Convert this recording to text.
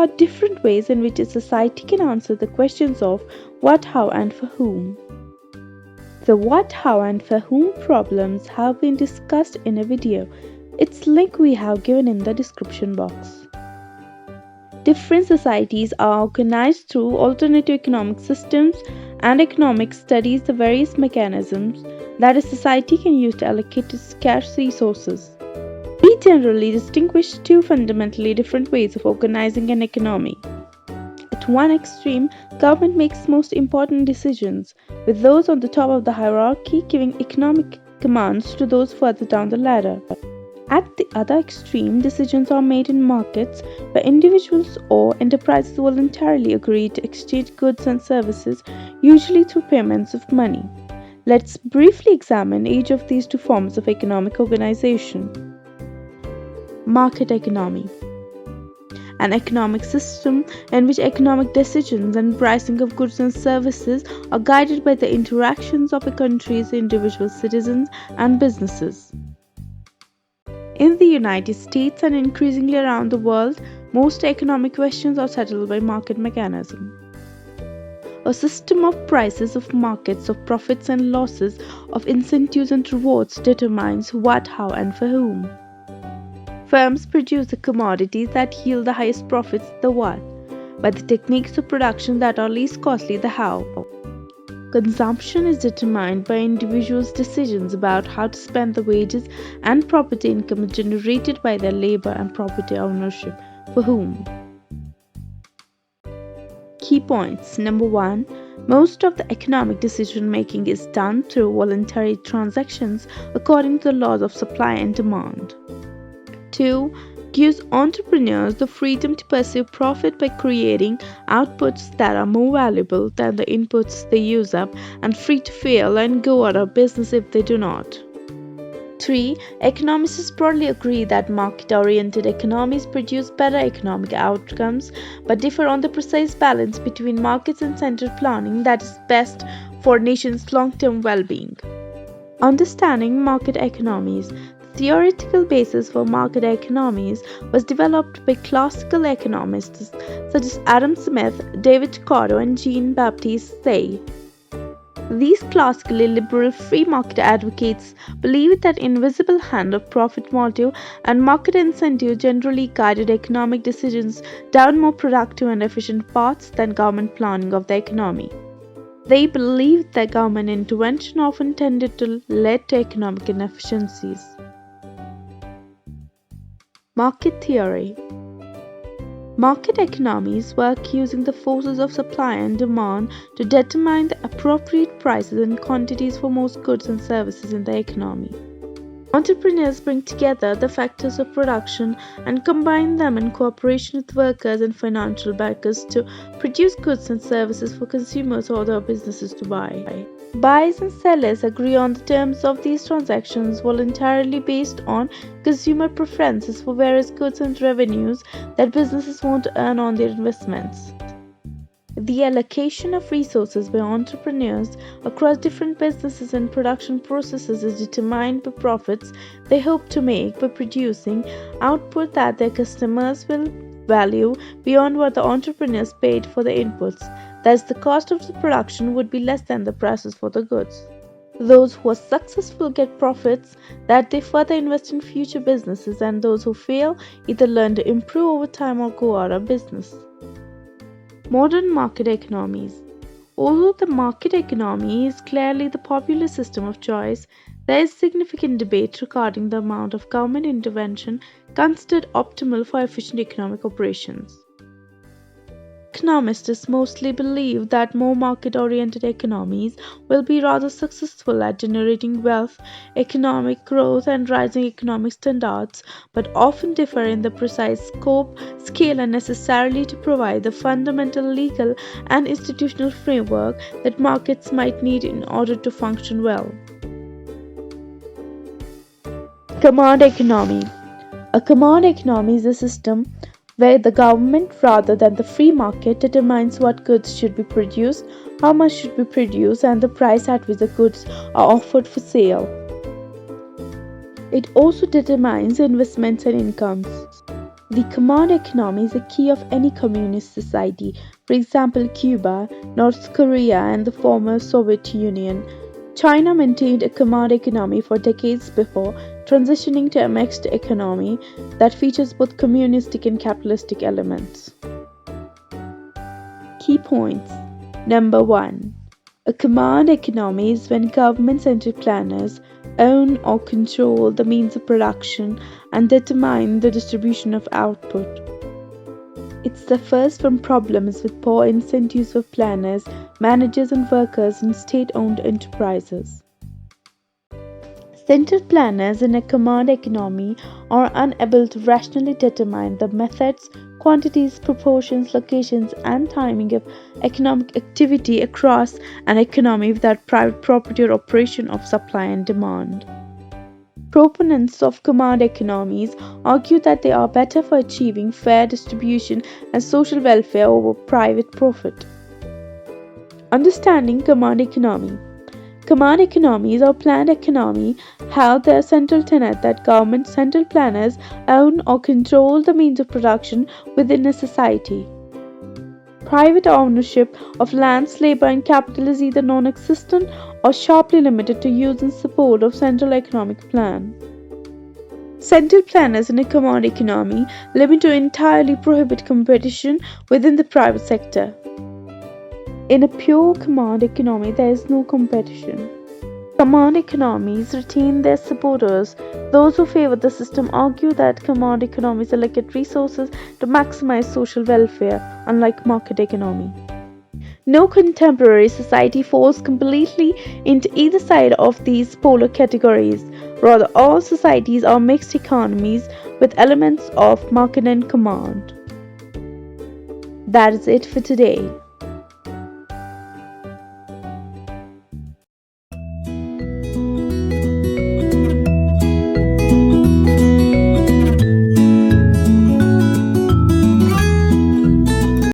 are different ways in which a society can answer the questions of what, how, and for whom. The what, how, and for whom problems have been discussed in a video. Its link we have given in the description box. Different societies are organized through alternative economic systems, and economics studies the various mechanisms that a society can use to allocate its scarce resources. We generally distinguish two fundamentally different ways of organizing an economy. At one extreme, government makes most important decisions, with those on the top of the hierarchy giving economic commands to those further down the ladder. At the other extreme, decisions are made in markets where individuals or enterprises voluntarily agree to exchange goods and services, usually through payments of money. Let's briefly examine each of these two forms of economic organization. Market economy. An economic system in which economic decisions and pricing of goods and services are guided by the interactions of a country's individual citizens and businesses. In the United States and increasingly around the world, most economic questions are settled by market mechanism. A system of prices, of markets, of profits and losses, of incentives and rewards determines what, how, and for whom. Firms produce the commodities that yield the highest profits, the what, by the techniques of production that are least costly, the how. Consumption is determined by individuals' decisions about how to spend the wages and property income generated by their labor and property ownership, for whom. Key points. Number 1. Most of the economic decision making is done through voluntary transactions according to the laws of supply and demand. 2. Gives entrepreneurs the freedom to pursue profit by creating outputs that are more valuable than the inputs they use up and free to fail and go out of business if they do not. 3. Economists broadly agree that market-oriented economies produce better economic outcomes but differ on the precise balance between markets and centered planning that is best for a nation's long-term well-being. Understanding market economies. The theoretical basis for market economies was developed by classical economists such as Adam Smith, David Ricardo, and Jean-Baptiste Say. These classically liberal free market advocates believed that invisible hand of profit motive and market incentive generally guided economic decisions down more productive and efficient paths than government planning of the economy. They believed that government intervention often tended to lead to economic inefficiencies. Market theory. Market economies work using the forces of supply and demand to determine the appropriate prices and quantities for most goods and services in the economy. Entrepreneurs bring together the factors of production and combine them in cooperation with workers and financial backers to produce goods and services for consumers or other businesses to buy. Buyers and sellers agree on the terms of these transactions voluntarily based on consumer preferences for various goods and revenues that businesses want to earn on their investments. The allocation of resources by entrepreneurs across different businesses and production processes is determined by profits they hope to make by producing output that their customers will value beyond what the entrepreneurs paid for the inputs. Thus, the cost of the production would be less than the prices for the goods. Those who are successful get profits that they further invest in future businesses, and those who fail either learn to improve over time or go out of business. Modern market economies. Although the market economy is clearly the popular system of choice, there is significant debate regarding the amount of government intervention considered optimal for efficient economic operations. Economists mostly believe that more market-oriented economies will be rather successful at generating wealth, economic growth, and rising economic standards, but often differ in the precise scope, scale, and necessarily to provide the fundamental legal and institutional framework that markets might need in order to function well. Command economy. A command economy is a system where the government, rather than the free market, determines what goods should be produced, how much should be produced, and the price at which the goods are offered for sale. It also determines investments and incomes. The command economy is a key of any communist society. For example, Cuba, North Korea, and the former Soviet Union. China maintained a command economy for decades before transitioning to a mixed economy that features both communistic and capitalistic elements. Key points. Number 1. A command economy is when government-centered planners own or control the means of production and determine the distribution of output. It suffers from problems with poor incentives for planners, managers, and workers in state-owned enterprises. Central planners in a command economy are unable to rationally determine the methods, quantities, proportions, locations, and timing of economic activity across an economy without private property or operation of supply and demand. Proponents of command economies argue that they are better for achieving fair distribution and social welfare over private profit. Understanding command economy. Command economies or planned economy have the central tenet that government central planners own or control the means of production within a society. Private ownership of lands, labor, and capital is either non-existent or sharply limited to use in support of central economic plan. Central planners in a command economy limit or entirely prohibit competition within the private sector. In a pure command economy, there is no competition. Command economies retain their supporters. Those who favor the system argue that command economies allocate resources to maximize social welfare, unlike market economy. No contemporary society falls completely into either side of these polar categories. Rather, all societies are mixed economies with elements of market and command. That is it for today.